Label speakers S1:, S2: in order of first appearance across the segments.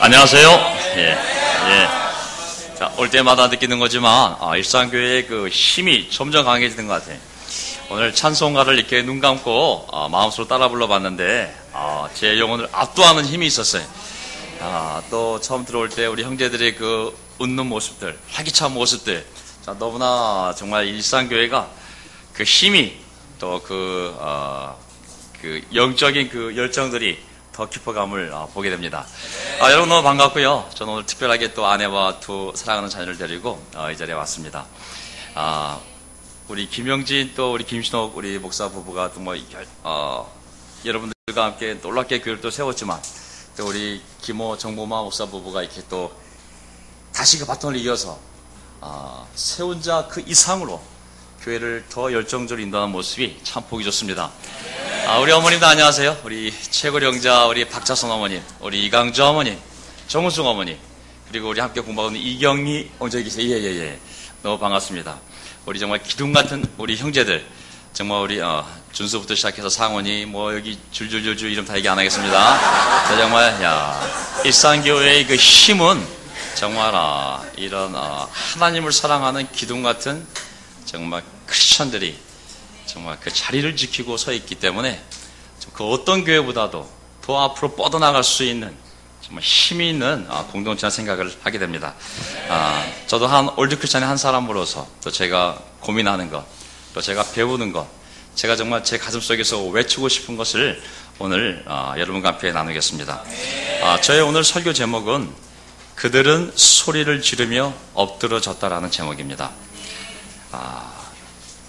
S1: 안녕하세요. 자, 올 때마다 느끼는 거지만, 일산교회의 그 힘이 점점 강해지는 것 같아요. 오늘 찬송가를 이렇게 눈 감고, 마음속으로 따라 불러봤는데, 제 영혼을 압도하는 힘이 있었어요. 또 처음 들어올 때 우리 형제들의 그 웃는 모습들, 활기찬 모습들, 자, 너무나 정말 일산교회가 그 힘이 또 그 영적인 그 열정들이 더 깊어감을 보게 됩니다. 여러분 너무 반갑고요. 저는 오늘 특별하게 또 아내와 두 사랑하는 자녀를 데리고 이 자리에 왔습니다. 우리 김영진 또 우리 김신옥 우리 목사 부부가 또 여러분들과 함께 놀랍게 교회를 또 세웠지만 또 우리 김호 정보마 목사 부부가 이렇게 또 다시 그 바톤을 이어서 세운 자 그 이상으로 교회를 더 열정적으로 인도하는 모습이 참 보기 좋습니다. 우리 어머님도 안녕하세요. 우리 최고리 형자, 우리 박자선 어머님, 우리 이강주 어머님, 정우승 어머님, 그리고 우리 함께 공부하는 이경희, 저기 계세요. 예. 너무 반갑습니다. 우리 정말 기둥 같은 우리 형제들, 정말 우리, 준수부터 시작해서 상원이, 여기 줄줄줄줄 이름 다 얘기 안 하겠습니다. 정말, 일산교회의 그 힘은 정말, 이런, 하나님을 사랑하는 기둥 같은 정말 크리스천들이 정말 그 자리를 지키고 서 있기 때문에 그 어떤 교회보다도 더 앞으로 뻗어나갈 수 있는 정말 힘이 있는 공동체라는 생각을 하게 됩니다. 저도 한 올드 크리스찬의 한 사람으로서 또 제가 고민하는 것, 또 제가 배우는 것, 제가 정말 제 가슴 속에서 외치고 싶은 것을 오늘 여러분과 함께 나누겠습니다. 저의 오늘 설교 제목은 그들은 소리를 지르며 엎드러졌다라는 제목입니다.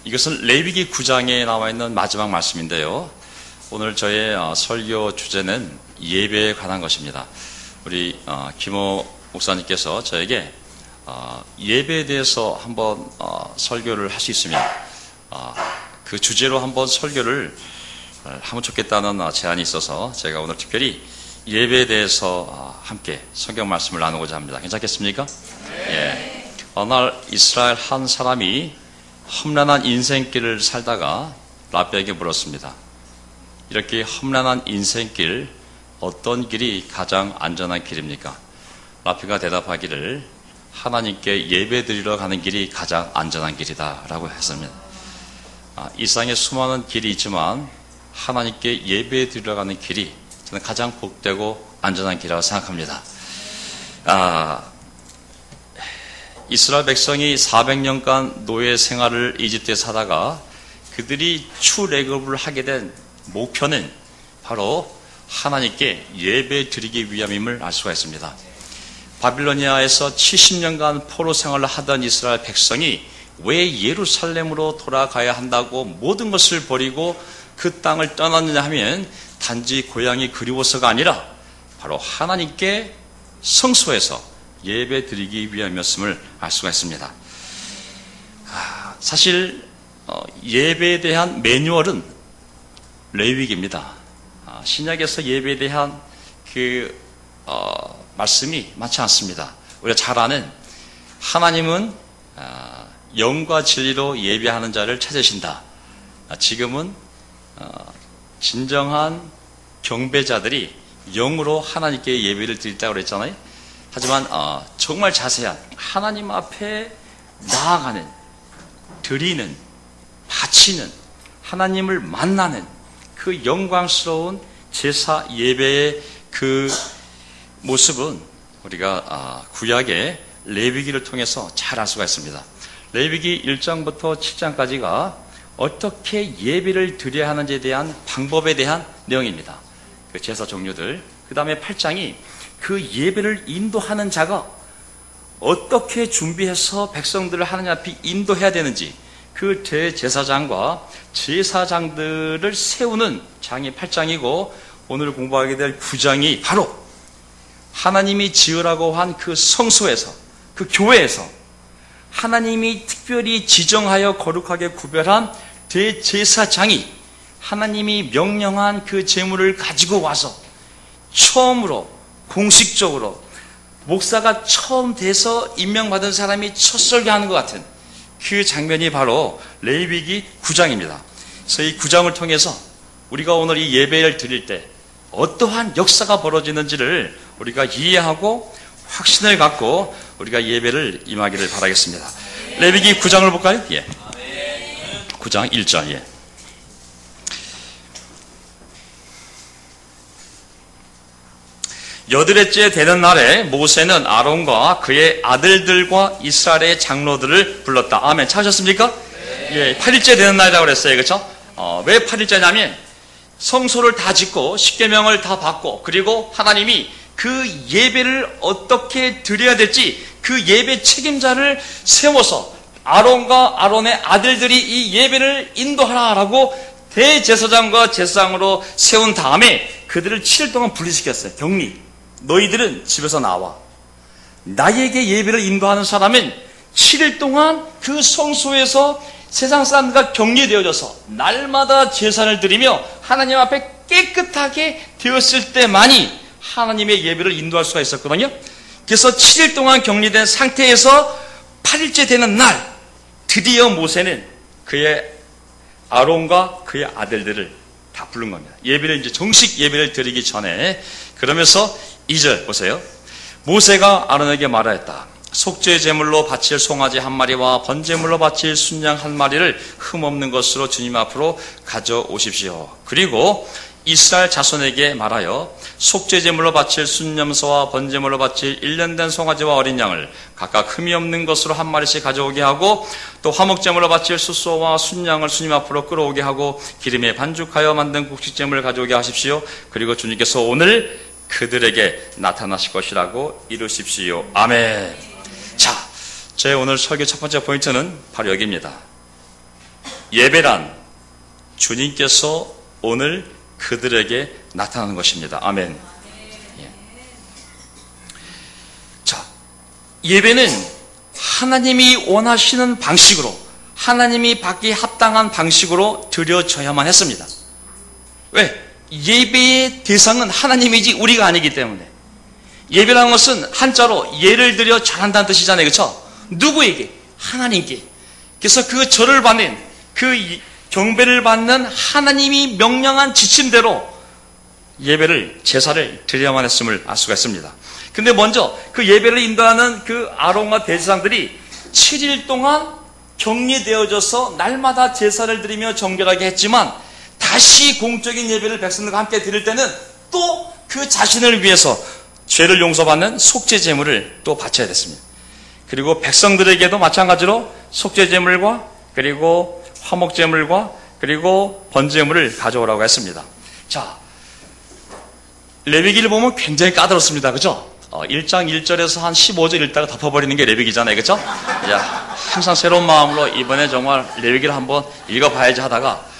S1: 이것은 레위기 9장에 나와 있는 마지막 말씀인데요. 오늘 저의 설교 주제는 예배에 관한 것입니다. 우리 김호 목사님께서 저에게 예배에 대해서 한번 설교를 할 수 있으면 그 주제로 한번 설교를 하면 좋겠다는 제안이 있어서 제가 오늘 특별히 예배에 대해서 함께 성경 말씀을 나누고자 합니다. 괜찮겠습니까? 예. 어느 날 이스라엘 한 사람이 험난한 인생길을 살다가 라비에게 물었습니다. 이렇게 험난한 인생길, 어떤 길이 가장 안전한 길입니까? 라비가 대답하기를 하나님께 예배드리러 가는 길이 가장 안전한 길이다 라고 했습니다. 이 세상에 수많은 길이 있지만 하나님께 예배드리러 가는 길이 저는 가장 복되고 안전한 길이라고 생각합니다. 이스라엘 백성이 400년간 노예 생활을 이집트에 사다가 그들이 출애굽을 하게 된 목표는 바로 하나님께 예배 드리기 위함임을 알 수가 있습니다. 바빌로니아에서 70년간 포로 생활을 하던 이스라엘 백성이 왜 예루살렘으로 돌아가야 한다고 모든 것을 버리고 그 땅을 떠났느냐 하면 단지 고향이 그리워서가 아니라 바로 하나님께 성소에서 예배 드리기 위함이었음을 알 수가 있습니다. 사실 예배에 대한 매뉴얼은 레위기입니다. 신약에서 예배에 대한 그 말씀이 많지 않습니다. 우리가 잘 아는 하나님은 영과 진리로 예배하는 자를 찾으신다. 지금은 진정한 경배자들이 영으로 하나님께 예배를 드린다고 그랬잖아요. 하지만 정말 자세한 하나님 앞에 나아가는, 드리는, 바치는, 하나님을 만나는 그 영광스러운 제사 예배의 그 모습은 우리가 구약의 레위기를 통해서 잘 알 수가 있습니다. 레위기 1장부터 7장까지가 어떻게 예배를 드려야 하는지에 대한 방법에 대한 내용입니다. 그 제사 종류들. 그 다음에 8장이 그 예배를 인도하는 자가 어떻게 준비해서 백성들을 하나님 앞에 인도해야 되는지 그 대제사장과 제사장들을 세우는 장이 8장이고 오늘 공부하게 될 9장이 바로 하나님이 지으라고 한 그 성소에서 그 교회에서 하나님이 특별히 지정하여 거룩하게 구별한 대제사장이 하나님이 명령한 그 제물을 가지고 와서 처음으로 공식적으로 목사가 처음 돼서 임명받은 사람이 첫 설교하는 것 같은 그 장면이 바로 레위기 9장입니다. 그래서 이 9장을 통해서 우리가 오늘 이 예배를 드릴 때 어떠한 역사가 벌어지는지를 우리가 이해하고 확신을 갖고 우리가 예배를 임하기를 바라겠습니다. 레위기 9장을 볼까요? 예. 9장 1절. 예. 여드레째 되는 날에 모세는 아론과 그의 아들들과 이스라엘의 장로들을 불렀다. 아멘. 찾으셨습니까? 예, 8일째 되는 날이라고 그랬어요. 그렇죠? 왜 8일째냐면 성소를 다 짓고 십계명을 다 받고 그리고 하나님이 그 예배를 어떻게 드려야 될지 그 예배 책임자를 세워서 아론과 아론의 아들들이 이 예배를 인도하라라고 대제사장과 제사장으로 세운 다음에 그들을 7일 동안 분리시켰어요. 격리. 너희들은 집에서 나와. 나에게 예배를 인도하는 사람은 7일 동안 그 성소에서 세상 사람들과 격리되어져서 날마다 제사를 드리며 하나님 앞에 깨끗하게 되었을 때만이 하나님의 예배를 인도할 수가 있었거든요. 그래서 7일 동안 격리된 상태에서 8일째 되는 날 드디어 모세는 그의 아론과 그의 아들들을 다 부른 겁니다. 예배를 이제 정식 예배를 드리기 전에. 그러면서 2절 보세요. 모세가 아론에게 말하였다. 속죄 제물로 바칠 송아지 한 마리와 번제물로 바칠 순양 한 마리를 흠없는 것으로 주님 앞으로 가져오십시오. 그리고 이스라엘 자손에게 말하여 속죄 제물로 바칠 순염소와 번제물로 바칠 1년 된 송아지와 어린 양을 각각 흠이 없는 것으로 한 마리씩 가져오게 하고 또 화목 제물로 바칠 숫소와 순양을 주님 앞으로 끌어오게 하고 기름에 반죽하여 만든 곡식 제물을 가져오게 하십시오. 그리고 주님께서 오늘 그들에게 나타나실 것이라고 이루십시오. 아멘. 자, 제 오늘 설교 첫 번째 포인트는 바로 여기입니다. 예배란 주님께서 오늘 그들에게 나타나는 것입니다. 아멘. 예. 자, 예배는 하나님이 원하시는 방식으로, 하나님이 받기 합당한 방식으로 드려져야만 했습니다. 왜? 예배의 대상은 하나님이지 우리가 아니기 때문에. 예배라는 것은 한자로 예를 들여 잘한다는 뜻이잖아요. 그렇죠? 누구에게? 하나님께. 그래서 그 절을 받는, 그 경배를 받는 하나님이 명령한 지침대로 예배를, 제사를 드려야만 했음을 알 수가 있습니다. 근데 먼저 그 예배를 인도하는 그 아론과 대제사장들이 7일 동안 격리되어져서 날마다 제사를 드리며 정결하게 했지만 다시 공적인 예배를 백성들과 함께 드릴 때는 또 그 자신을 위해서 죄를 용서받는 속죄 제물을 또 바쳐야 됐습니다. 그리고 백성들에게도 마찬가지로 속죄 제물과 그리고 화목 제물과 그리고 번제물을 가져오라고 했습니다. 자, 레위기를 보면 굉장히 까다롭습니다. 그죠? 1장 1절에서 한 15절 읽다가 덮어버리는 게 레위기잖아요. 그죠? 야, 항상 새로운 마음으로 이번에 정말 레위기를 한번 읽어봐야지 하다가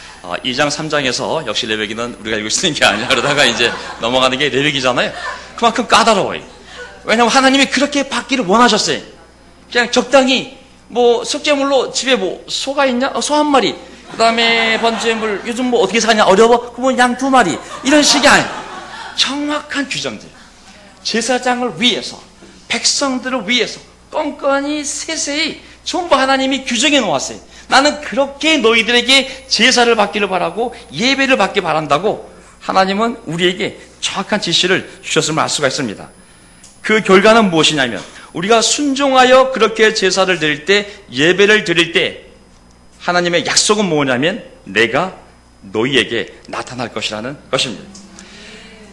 S1: 2장 3장에서 역시 레위기는 우리가 읽고 있는 게 아니야. 그러다가 이제 넘어가는 게 레위기잖아요. 그만큼 까다로워요. 왜냐하면 하나님이 그렇게 받기를 원하셨어요. 그냥 적당히 뭐 속죄물로 집에 뭐 소가 있냐? 소 한 마리. 그 다음에 번제물 요즘 뭐 어떻게 사냐? 어려워? 그러면 양 2마리. 이런 식이 아니에요. 정확한 규정들. 제사장을 위해서, 백성들을 위해서 껌껌이 세세히 전부 하나님이 규정해 놓았어요. 나는 그렇게 너희들에게 제사를 받기를 바라고 예배를 받기 바란다고 하나님은 우리에게 정확한 지시를 주셨음을 알 수가 있습니다. 그 결과는 무엇이냐면 우리가 순종하여 그렇게 제사를 드릴 때, 예배를 드릴 때 하나님의 약속은 뭐냐면 내가 너희에게 나타날 것이라는 것입니다.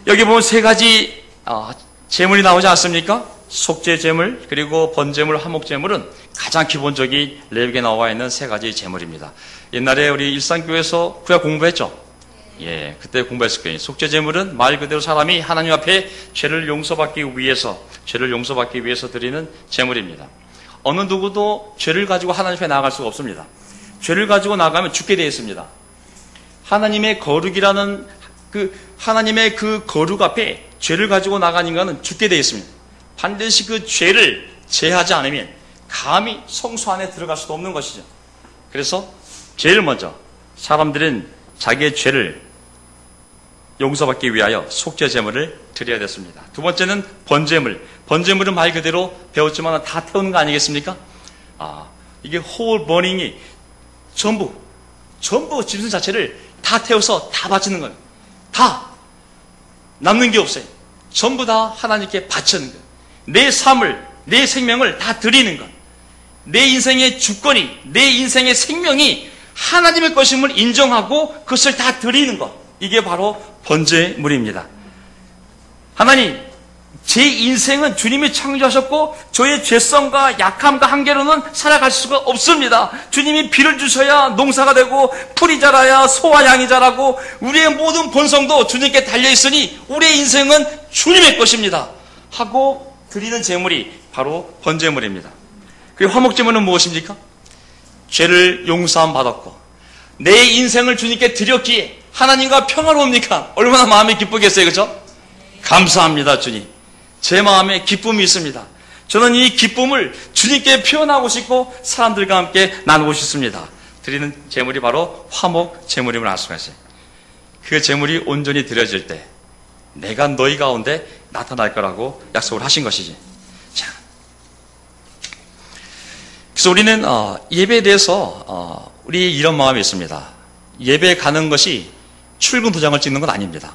S1: 여기 보면 3가지 제물이 나오지 않습니까? 속죄 제물, 그리고 번제물, 화목 제물은 가장 기본적인 레위기에 나와 있는 3가지 제물입니다. 옛날에 우리 일산교회에서 구약 공부했죠? 예, 그때 공부했을 거예요. 속죄 제물은 말 그대로 사람이 하나님 앞에 죄를 용서받기 위해서 드리는 제물입니다. 어느 누구도 죄를 가지고 하나님 앞에 나아갈 수가 없습니다. 죄를 가지고 나가면 죽게 되어 있습니다. 하나님의 거룩이라는 하나님의 그 거룩 앞에 죄를 가지고 나간 인간은 죽게 되어 있습니다. 반드시 그 죄를 제하지 않으면 감히 성소 안에 들어갈 수도 없는 것이죠. 그래서 제일 먼저 사람들은 자기의 죄를 용서받기 위하여 속죄 제물을 드려야 됐습니다. 두 번째는 번제물. 번제물은 말 그대로 배웠지만 다 태우는 거 아니겠습니까? 이게 whole burning이 전부 짐승 자체를 다 태워서 다 바치는 거예요. 다 남는 게 없어요. 전부 다 하나님께 바치는 것. 내 삶을, 내 생명을 다 드리는 것. 내 인생의 주권이, 내 인생의 생명이 하나님의 것임을 인정하고 그것을 다 드리는 것. 이게 바로 번제물입니다. 하나님, 제 인생은 주님이 창조하셨고 저의 죄성과 약함과 한계로는 살아갈 수가 없습니다. 주님이 비를 주셔야 농사가 되고 풀이 자라야 소와 양이 자라고 우리의 모든 본성도 주님께 달려있으니 우리의 인생은 주님의 것입니다 하고 드리는 제물이 바로 번제물입니다. 그 화목제물은 무엇입니까? 죄를 용서함 받았고 내 인생을 주님께 드렸기에 하나님과 평화로웁니까? 얼마나 마음이 기쁘겠어요, 그렇죠? 감사합니다, 주님. 제 마음에 기쁨이 있습니다. 저는 이 기쁨을 주님께 표현하고 싶고 사람들과 함께 나누고 싶습니다. 드리는 제물이 바로 화목 제물임을 알 수가 있어요. 그 제물이 온전히 드려질 때 내가 너희 가운데 나타날 거라고 약속을 하신 것이지. 자, 그래서 우리는 예배에 대해서 우리 이런 마음이 있습니다. 예배에 가는 것이 출근 도장을 찍는 건 아닙니다.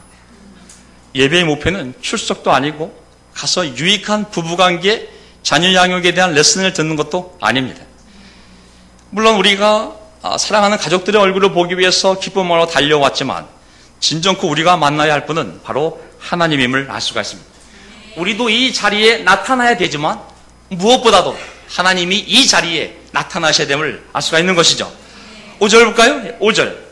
S1: 예배의 목표는 출석도 아니고 가서 유익한 부부관계, 자녀 양육에 대한 레슨을 듣는 것도 아닙니다. 물론 우리가 사랑하는 가족들의 얼굴을 보기 위해서 기쁨으로 달려왔지만 진정코 우리가 만나야 할 분은 바로 하나님임을 알 수가 있습니다. 우리도 이 자리에 나타나야 되지만 무엇보다도 하나님이 이 자리에 나타나셔야 됨을 알 수가 있는 것이죠. 5절 볼까요? 5절.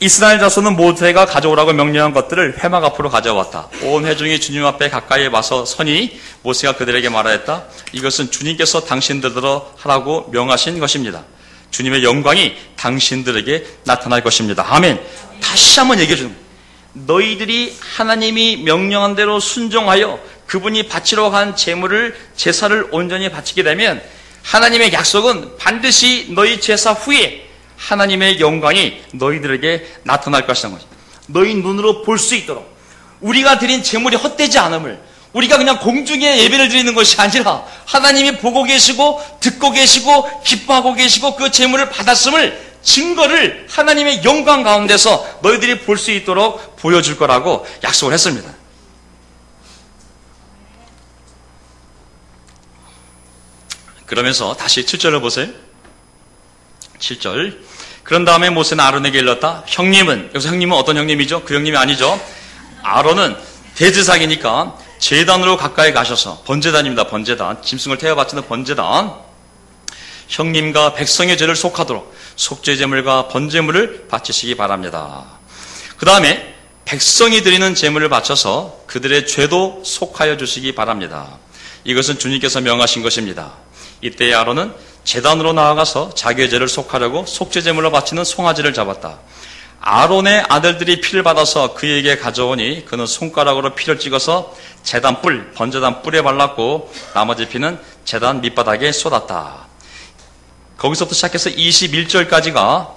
S1: 이스라엘 자손은 모세가 가져오라고 명령한 것들을 회막 앞으로 가져왔다. 온 회중이 주님 앞에 가까이 와서 서니 모세가 그들에게 말하였다. 이것은 주님께서 당신들로 하라고 명하신 것입니다. 주님의 영광이 당신들에게 나타날 것입니다. 아멘. 다시 한번 얘기해 주는 거예요. 너희들이 하나님이 명령한 대로 순종하여 그분이 바치러 간 제물을 제사를 온전히 바치게 되면 하나님의 약속은 반드시 너희 제사 후에 하나님의 영광이 너희들에게 나타날 것이라는 것입니다. 너희 눈으로 볼 수 있도록 우리가 드린 제물이 헛되지 않음을 우리가 그냥 공중에 예배를 드리는 것이 아니라 하나님이 보고 계시고 듣고 계시고 기뻐하고 계시고 그 제물을 받았음을 증거를 하나님의 영광 가운데서 너희들이 볼 수 있도록 보여줄 거라고 약속을 했습니다. 그러면서 다시 7절을 보세요. 7절. 그런 다음에 모세는 아론에게 일렀다. 형님은, 여기서 형님은 어떤 형님이죠? 그 형님이 아니죠. 아론은 대제사장이니까 제단으로 가까이 가셔서, 번제단입니다. 번제단. 짐승을 태워 바치는 번제단. 형님과 백성의 죄를 속하도록 속죄제물과 번제물을 바치시기 바랍니다. 그 다음에 백성이 드리는 제물을 바쳐서 그들의 죄도 속하여 주시기 바랍니다. 이것은 주님께서 명하신 것입니다. 이때 아론은 제단으로 나아가서 자기의 죄를 속하려고 속죄제물로 바치는 송아지를 잡았다. 아론의 아들들이 피를 받아서 그에게 가져오니 그는 손가락으로 피를 찍어서 제단 뿔, 번제단 뿔에 발랐고 나머지 피는 제단 밑바닥에 쏟았다. 거기서부터 시작해서 21절까지가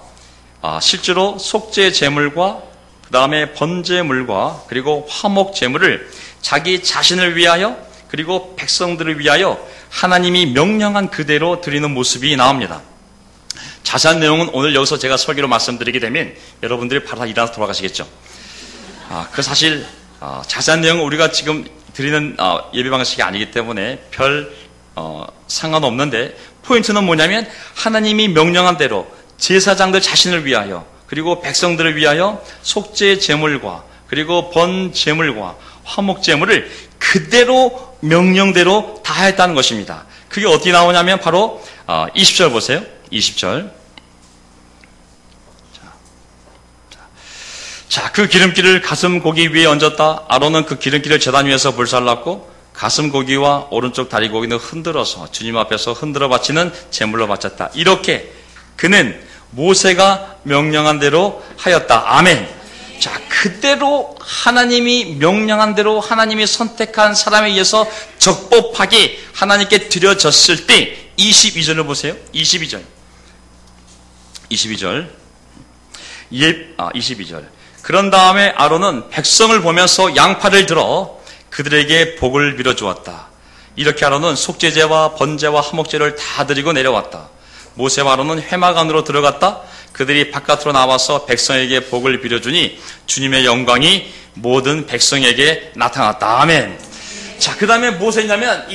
S1: 실제로 속죄제물과 그 다음에 번제물과 그리고 화목제물을 자기 자신을 위하여 그리고 백성들을 위하여 하나님이 명령한 그대로 드리는 모습이 나옵니다. 자세한 내용은 오늘 여기서 제가 설교로 말씀드리게 되면 여러분들이 바로 다 일어나서 돌아가시겠죠. 그 사실 자세한 내용은 우리가 지금 드리는 예배 방식이 아니기 때문에 별 상관없는데 포인트는 뭐냐면 하나님이 명령한 대로 제사장들 자신을 위하여 그리고 백성들을 위하여 속죄 제물과 그리고 번 제물과 화목 제물을 그대로 명령대로 다 했다는 것입니다. 그게 어디 나오냐면 바로 20절 보세요. 20절. 자, 그 기름기를 가슴 고기 위에 얹었다. 아론은 그 기름기를 제단 위에서 불살랐고 가슴 고기와 오른쪽 다리 고기는 흔들어서 주님 앞에서 흔들어 바치는 제물로 바쳤다. 이렇게 그는 모세가 명령한 대로 하였다. 아멘. 자, 그대로 하나님이 명령한 대로 하나님이 선택한 사람에 의해서 적법하게 하나님께 드려졌을 때 22절을 보세요. 22절. 22절. 22절. 그런 다음에 아론은 백성을 보면서 양팔을 들어 그들에게 복을 빌어 주었다. 이렇게 아론은 속죄제와 번제와 화목제를 다 드리고 내려왔다. 모세와 아론은 회막 안으로 들어갔다. 그들이 바깥으로 나와서 백성에게 복을 빌어주니 주님의 영광이 모든 백성에게 나타났다. 아멘. 자, 그 다음에 무엇을 했냐면,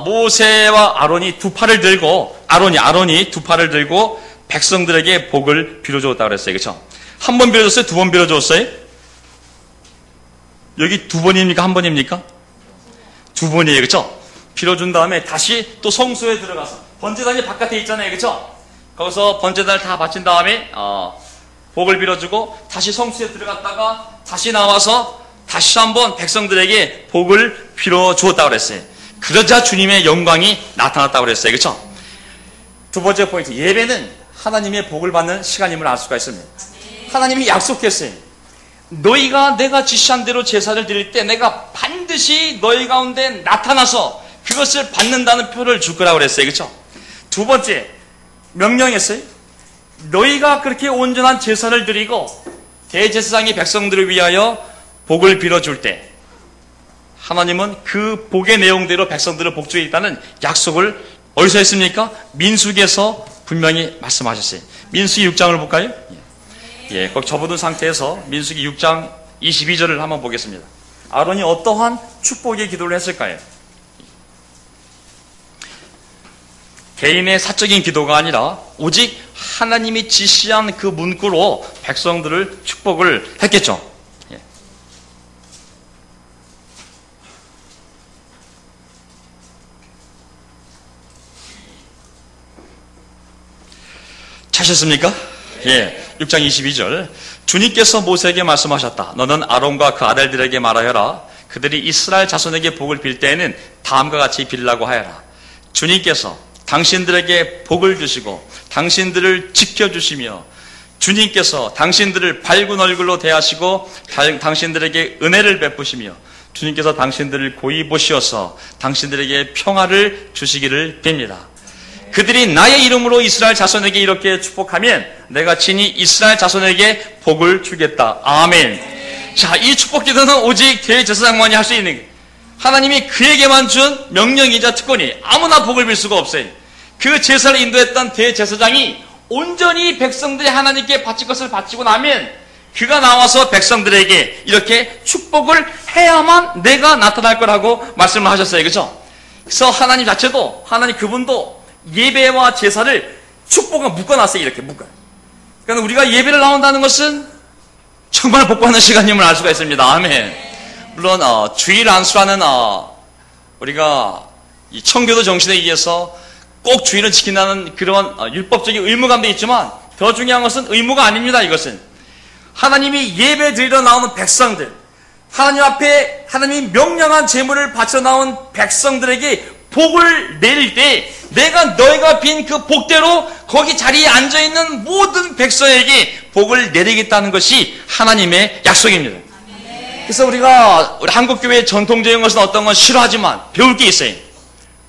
S1: 모세와 아론이 두 팔을 들고, 아론이 두 팔을 들고 백성들에게 복을 빌어주었다고 그랬어요. 그렇죠? 한 번 빌어줬어요? 두 번 빌어줬어요? 여기 두 번입니까? 한 번입니까? 두 번이에요. 그렇죠? 빌어준 다음에 다시 또 성소에 들어가서, 번제단이 바깥에 있잖아요. 그렇죠? 거기서 번제단을 다 바친 다음에 복을 빌어주고 다시 성수에 들어갔다가 다시 나와서 다시 한번 백성들에게 복을 빌어주었다고 그랬어요. 그러자 주님의 영광이 나타났다고 그랬어요. 그렇죠? 두 번째 포인트, 예배는 하나님의 복을 받는 시간임을 알 수가 있습니다. 하나님이 약속했어요. 너희가 내가 지시한 대로 제사를 드릴 때 내가 반드시 너희 가운데 나타나서 그것을 받는다는 표를 줄 거라고 그랬어요. 그렇죠? 두 번째, 명령했어요. 너희가 그렇게 온전한 제사를 드리고 대제사장이 백성들을 위하여 복을 빌어줄 때 하나님은 그 복의 내용대로 백성들을 복주에 있다는 약속을 어디서 했습니까? 민수기에서 분명히 말씀하셨어요. 민수기 6장을 볼까요? 예, 거기 접어둔 상태에서 민수기 6장 22절을 한번 보겠습니다. 아론이 어떠한 축복의 기도를 했을까요? 개인의 사적인 기도가 아니라 오직 하나님이 지시한 그 문구로 백성들을 축복을 했겠죠. 예. 찾으셨습니까? 예. 6장 22절. 주님께서 모세에게 말씀하셨다. 너는 아론과 그 아들들에게 말하여라. 그들이 이스라엘 자손에게 복을 빌 때에는 다음과 같이 빌라고 하여라. 주님께서 당신들에게 복을 주시고 당신들을 지켜주시며 주님께서 당신들을 밝은 얼굴로 대하시고 당신들에게 은혜를 베푸시며 주님께서 당신들을 고이 보시어서 당신들에게 평화를 주시기를 빕니다. 그들이 나의 이름으로 이스라엘 자손에게 이렇게 축복하면 내가 친히 이스라엘 자손에게 복을 주겠다. 아멘. 자, 이 축복 기도는 오직 대제사장만이 할 수 있는 거예요. 하나님이 그에게만 준 명령이자 특권이 아무나 복을 빌 수가 없어요. 그 제사를 인도했던 대제사장이 온전히 백성들이 하나님께 바칠 것을 바치고 나면 그가 나와서 백성들에게 이렇게 축복을 해야만 내가 나타날 거라고 말씀을 하셨어요. 그렇죠? 그래서 하나님 자체도, 하나님 그분도 예배와 제사를 축복과 묶어놨어요. 이렇게 묶어요. 그러니까 우리가 예배를 나온다는 것은 정말 복받는 시간임을 알 수가 있습니다. 아멘. 물론 주일 안수라는 우리가 이 청교도 정신에 의해서 꼭 주일을 지킨다는 그런 율법적인 의무감도 있지만 더 중요한 것은 의무가 아닙니다. 이것은 하나님이 예배 드리러 나오는 백성들, 하나님 앞에 하나님이 명령한 제물을 바쳐 나온 백성들에게 복을 내릴 때 내가 너희가 빈 그 복대로 거기 자리에 앉아있는 모든 백성에게 복을 내리겠다는 것이 하나님의 약속입니다. 그래서 우리가 우리 한국교회의 전통적인 것은 어떤 건 싫어하지만 배울 게 있어요.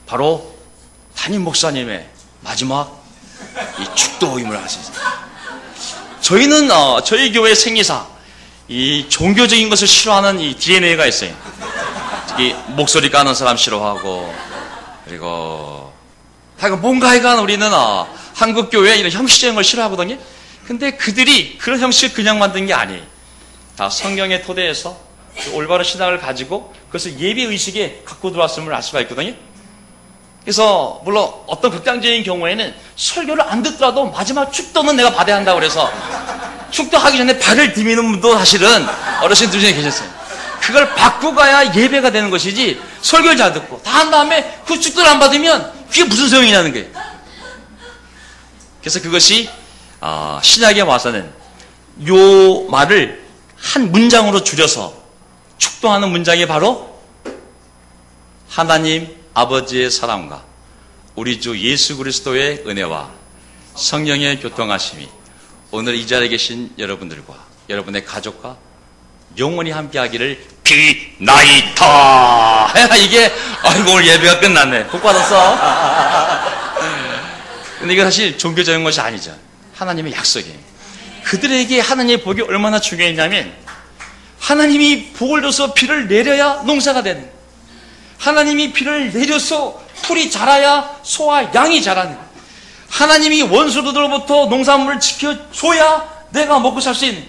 S1: 바로 담임 목사님의 마지막 이 축도임을 하시죠. 저희는 저희 교회 생리사 이 종교적인 것을 싫어하는 이 DNA가 있어요. 특히 목소리 까는 사람 싫어하고 그리고 하여간 뭔가 하여간 우리는 한국 교회 이런 형식적인 걸 싫어하거든요. 근데 그들이 그런 형식을 그냥 만든 게 아니에요. 다 성경의 토대에서 올바른 신앙을 가지고 그것을 예배 의식에 갖고 들어왔음을 알 수가 있거든요. 그래서 물론 어떤 극단적인 경우에는 설교를 안 듣더라도 마지막 축도는 내가 받아야 한다고 그래서 축도하기 전에 발을 디미는 분도 사실은 어르신들 중에 계셨어요. 그걸 받고 가야 예배가 되는 것이지 설교를 잘 듣고 다 한 다음에 그 축도를 안 받으면 그게 무슨 소용이냐는 거예요. 그래서 그것이 신약에 와서는 요 말을 한 문장으로 줄여서 축도하는 문장이 바로 하나님 아버지의 사랑과 우리 주 예수 그리스도의 은혜와 성령의 교통하심이 오늘 이 자리에 계신 여러분들과 여러분의 가족과 영원히 함께하기를 비나이다. 이게 아이고 오늘 예배가 끝났네. 복 받았어. 근데 이거 사실 종교적인 것이 아니죠. 하나님의 약속이에요. 그들에게 하나님의 복이 얼마나 중요했냐면 하나님이 복을 줘서 비를 내려야 농사가 되는 거예요. 하나님이 비를 내려서 풀이 자라야 소와 양이 자라는 거예요. 하나님이 원수들로부터 농산물을 지켜줘야 내가 먹고 살 수 있는,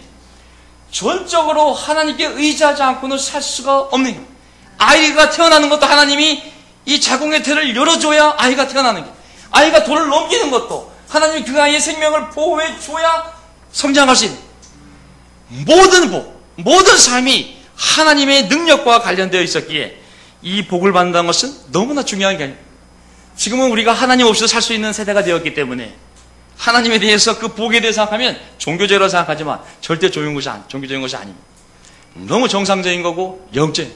S1: 전적으로 하나님께 의지하지 않고는 살 수가 없는 거예요. 아이가 태어나는 것도 하나님이 이 자궁의 태를 열어줘야 아이가 태어나는 거예요. 아이가 돌을 넘기는 것도 하나님이 그 아이의 생명을 보호해줘야 성장할 수 있는 거예요. 모든 삶이 하나님의 능력과 관련되어 있었기에 이 복을 받는다는 것은 너무나 중요한 게 아니에요. 지금은 우리가 하나님 없이도 살 수 있는 세대가 되었기 때문에 하나님에 대해서 그 복에 대해서 생각하면 종교적으로 생각하지만 절대 종교적인 것이 아닙니다. 너무 정상적인 거고 영적인,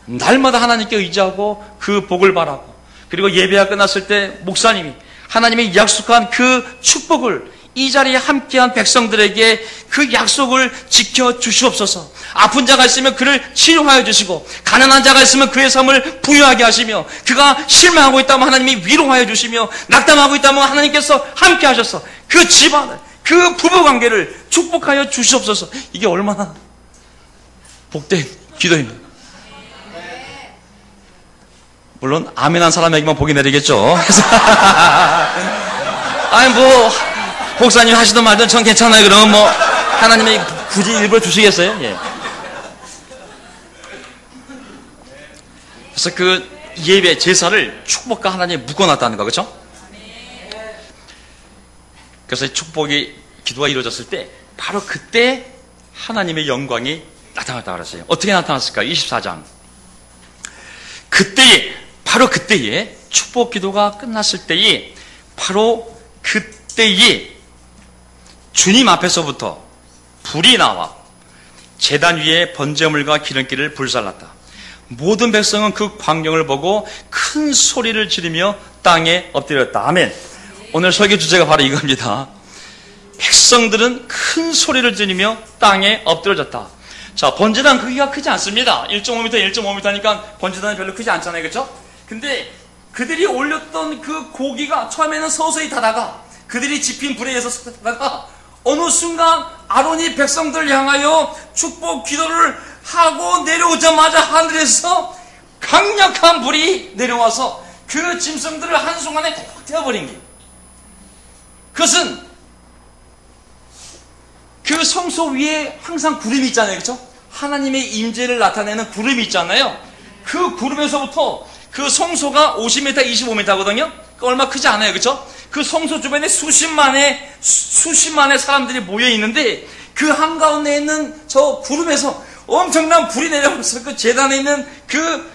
S1: 날마다 하나님께 의지하고 그 복을 바라고, 그리고 예배가 끝났을 때 목사님이 하나님의 약속한 그 축복을 이 자리에 함께한 백성들에게 그 약속을 지켜주시옵소서. 아픈 자가 있으면 그를 치료하여 주시고, 가난한 자가 있으면 그의 삶을 부유하게 하시며, 그가 실망하고 있다면 하나님이 위로하여 주시며, 낙담하고 있다면 하나님께서 함께 하셔서 그 집안을, 그 부부관계를 축복하여 주시옵소서. 이게 얼마나 복된 기도입니다. 물론 아멘한 사람에게만 복이 내리겠죠. 아니 목사님 하시던 말든 전 괜찮아요. 그러면 하나님이 굳이 일부러 주시겠어요? 예. 그래서 그 예배 제사를 축복과 하나님이 묶어놨다는 거, 그렇죠? 그래서 축복이 기도가 이루어졌을 때 바로 그때 하나님의 영광이 나타났다고 그랬어요. 어떻게 나타났을까? 24장. 바로 그때에 축복 기도가 끝났을 때에 바로 그때에 주님 앞에서부터 불이 나와 제단 위에 번제물과 기름기를 불살랐다. 모든 백성은 그 광경을 보고 큰 소리를 지르며 땅에 엎드렸다. 아멘. 오늘 설교 주제가 바로 이겁니다. 백성들은 큰 소리를 지르며 땅에 엎드려졌다. 자, 번제단 크기가 크지 않습니다. 1.5m, 1.5m니까 번제단이 별로 크지 않잖아요. 그렇죠? 근데 그들이 올렸던 그 고기가 처음에는 서서히 타다가, 그들이 지핀 불에 의해서 타다가 어느 순간 아론이 백성들 향하여 축복 기도를 하고 내려오자마자 하늘에서 강력한 불이 내려와서 그 짐승들을 한순간에 확 태워버린 거예요. 그것은 그 성소 위에 항상 구름이 있잖아요. 그렇죠? 하나님의 임재를 나타내는 구름이 있잖아요. 그 구름에서부터 그 성소가 50m, 25m거든요. 얼마 크지 않아요. 그렇죠? 그 성소 주변에 수십만의 사람들이 모여 있는데 그 한가운데 있는 저 구름에서 엄청난 불이 내려와서 그 제단에 있는 그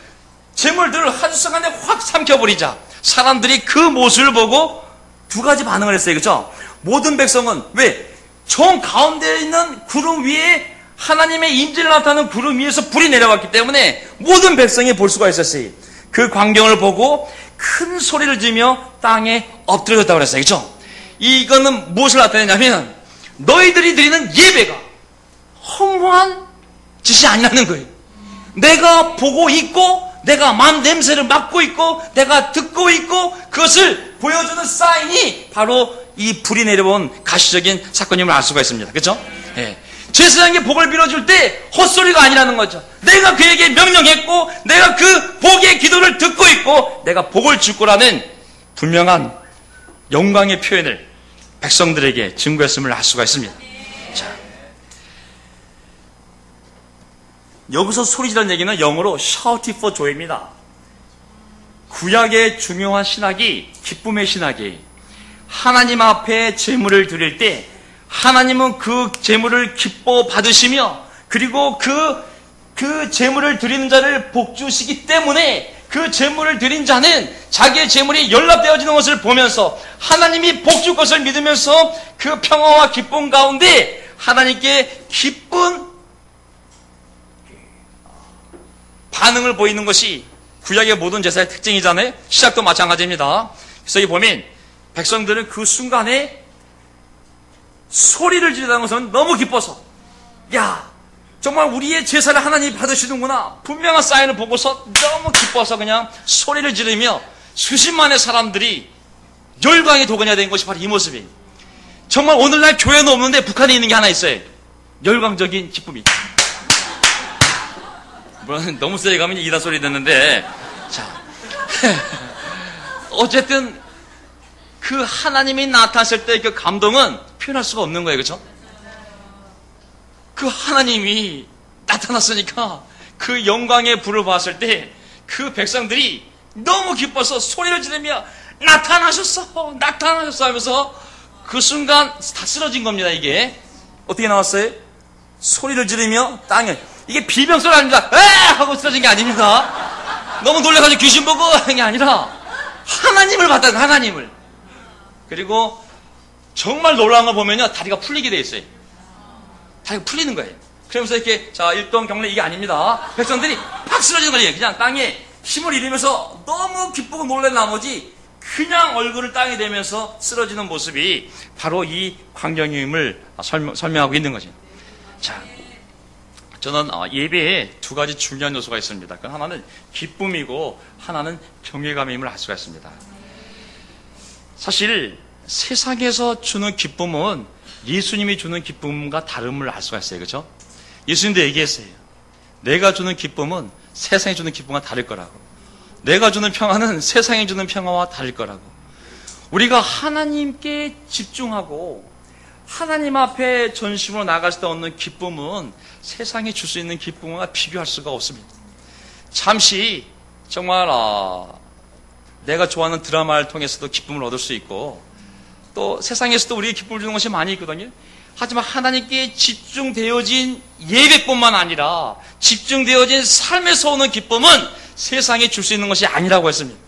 S1: 제물들을 한순간에 확 삼켜버리자 사람들이 그 모습을 보고 두 가지 반응을 했어요. 그렇죠? 모든 백성은 왜? 정 가운데에 있는 구름 위에 하나님의 임재를 나타내는 구름 위에서 불이 내려왔기 때문에 모든 백성이 볼 수가 있었어요. 그 광경을 보고 큰 소리를 지르며 땅에 엎드려졌다고 그랬어요. 그렇죠? 이거는 무엇을 나타내냐면 너희들이 드리는 예배가 허무한 짓이 아니라는 거예요. 내가 보고 있고 내가 마음 냄새를 맡고 있고 내가 듣고 있고 그것을 보여주는 사인이 바로 이 불이 내려온 가시적인 사건임을 알 수가 있습니다. 그렇죠? 예. 제사장에게 복을 빌어줄 때 헛소리가 아니라는 거죠. 내가 그에게 명령했고 내가 그 복의 기도를 듣고 있고 내가 복을 줄 거라는 분명한 영광의 표현을 백성들에게 증거했음을 알 수가 있습니다. 자, 여기서 소리 지르는 얘기는 영어로 shout for joy입니다. 구약의 중요한 신학이 기쁨의 신학이에요. 하나님 앞에 제물을 드릴 때 하나님은 그 제물을 기뻐 받으시며 그리고 그 제물을 드리는 자를 복주시기 때문에 그 제물을 드린 자는 자기의 제물이 연락되어지는 것을 보면서 하나님이 복줄 것을 믿으면서 그 평화와 기쁨 가운데 하나님께 기쁜 반응을 보이는 것이 구약의 모든 제사의 특징이잖아요. 시작도 마찬가지입니다. 그래서 여기 보면 백성들은 그 순간에 소리를 지르다는 것은 너무 기뻐서 야 정말 우리의 제사를 하나님이 받으시는구나 분명한 사인을 보고서 너무 기뻐서 그냥 소리를 지르며 수십만의 사람들이 열광의 도가니가 된 것이 바로 이 모습이에요. 정말 오늘날 교회는 없는데 북한에 있는 게 하나 있어요. 열광적인 기쁨이. 물론 너무 세게 가면 이단 소리 듣는데 자 어쨌든 그 하나님이 나타났을 때 그 감동은 표현할 수가 없는 거예요. 그렇죠? 그 하나님이 나타났으니까 그 영광의 불을 봤을 때 그 백성들이 너무 기뻐서 소리를 지르며 나타나셨어, 나타나셨어 하면서 그 순간 다 쓰러진 겁니다. 이게 어떻게 나왔어요? 소리를 지르며 땅에, 이게 비명소리 아닙니다. 에 하고 쓰러진 게 아닙니다. 너무 놀라가지고 귀신 보고 하는 게 아니라 하나님을 봤다는 거예요. 하나님을. 그리고 정말 놀라운 걸 보면요, 다리가 풀리게 돼 있어요. 다리가 풀리는 거예요. 그러면서 이렇게, 자, 일동경례 이게 아닙니다. 백성들이 팍 쓰러지는 거예요. 그냥 땅에 힘을 잃으면서 너무 기쁘고 놀란 나머지 그냥 얼굴을 땅에 대면서 쓰러지는 모습이 바로 이 광경임을 설명하고 있는 거죠. 자, 저는 예배에 두 가지 중요한 요소가 있습니다. 그 하나는 기쁨이고 하나는 경외감임을 알 수가 있습니다. 사실 세상에서 주는 기쁨은 예수님이 주는 기쁨과 다름을 알 수가 있어요. 그렇죠? 예수님도 얘기했어요. 내가 주는 기쁨은 세상이 주는 기쁨과 다를 거라고. 내가 주는 평화는 세상이 주는 평화와 다를 거라고. 우리가 하나님께 집중하고 하나님 앞에 전심으로 나갔을 때 얻는 기쁨은 세상이 줄 수 있는 기쁨과 비교할 수가 없습니다. 잠시 정말 내가 좋아하는 드라마를 통해서도 기쁨을 얻을 수 있고 또 세상에서도 우리에게 기쁨을 주는 것이 많이 있거든요. 하지만 하나님께 집중되어진 예배뿐만 아니라 집중되어진 삶에서 오는 기쁨은 세상에 줄 수 있는 것이 아니라고 했습니다.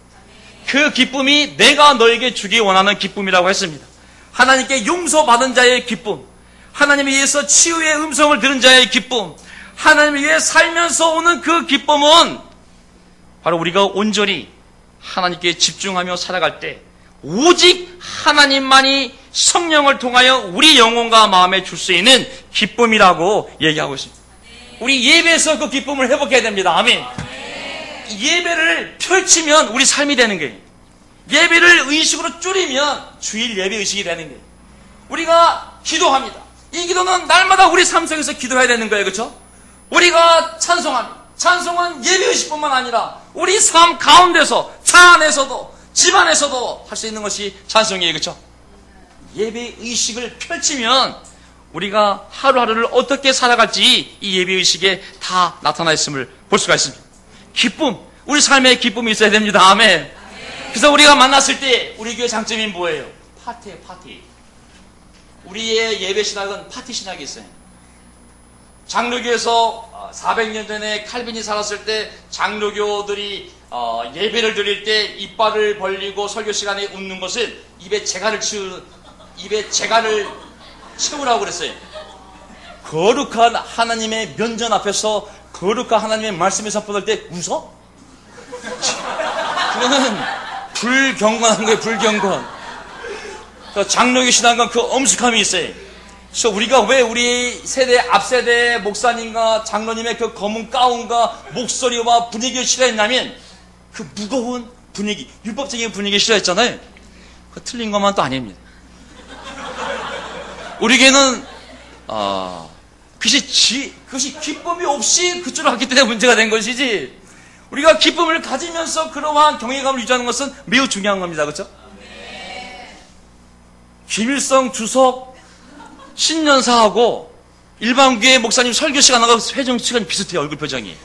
S1: 그 기쁨이 내가 너에게 주기 원하는 기쁨이라고 했습니다. 하나님께 용서받은 자의 기쁨, 하나님에 의해서 치유의 음성을 들은 자의 기쁨, 하나님에 의해 살면서 오는 그 기쁨은 바로 우리가 온전히 하나님께 집중하며 살아갈 때 오직 하나님만이 성령을 통하여 우리 영혼과 마음에 줄 수 있는 기쁨이라고 얘기하고 있습니다. 우리 예배에서 그 기쁨을 회복해야 됩니다. 아멘. 예배를 펼치면 우리 삶이 되는 거예요. 예배를 의식으로 줄이면 주일 예배 의식이 되는 거예요. 우리가 기도합니다. 이 기도는 날마다 우리 삶 속에서 기도해야 되는 거예요. 그렇죠? 우리가 찬송합니다. 찬송은 예배 의식뿐만 아니라 우리 삶 가운데서, 차 안에서도, 집 안에서도 할 수 있는 것이 찬송이에요. 그렇죠? 예배 의식을 펼치면 우리가 하루하루를 어떻게 살아갈지 이 예배 의식에 다 나타나 있음을 볼 수가 있습니다. 기쁨, 우리 삶에 기쁨이 있어야 됩니다. 아멘. 그래서 우리가 만났을 때 우리 교회 장점이 뭐예요? 파티예요, 파티. 우리의 예배 신학은 파티 신학이 있어요. 장로교에서 400년 전에 칼빈이 살았을 때 장로교들이 예배를 드릴 때 이빨을 벌리고 설교 시간에 웃는 것은 입에 재갈을 채우라고 그랬어요. 거룩한 하나님의 면전 앞에서 거룩한 하나님의 말씀에 선포될 때 웃어? 그거는 불경건한 거예요. 불경건. 장로교 신앙은 그 엄숙함이 있어요. 그래서 우리가 왜 우리 세대 앞세대 목사님과 장로님의 그 검은 가운과 목소리와 분위기를 싫어했냐면 그 무거운 분위기, 율법적인 분위기를 싫어했잖아요. 그 틀린 것만 또 아닙니다. 우리에게는 그것이 기쁨이 없이 그쪽으로 갔기 때문에 문제가 된 것이지, 우리가 기쁨을 가지면서 그러한 경외감을 유지하는 것은 매우 중요한 겁니다. 그렇죠? 김일성 주석 신년사하고 일반교회 목사님 설교 시간하고 회정 시간이 비슷해요. 얼굴 표정이.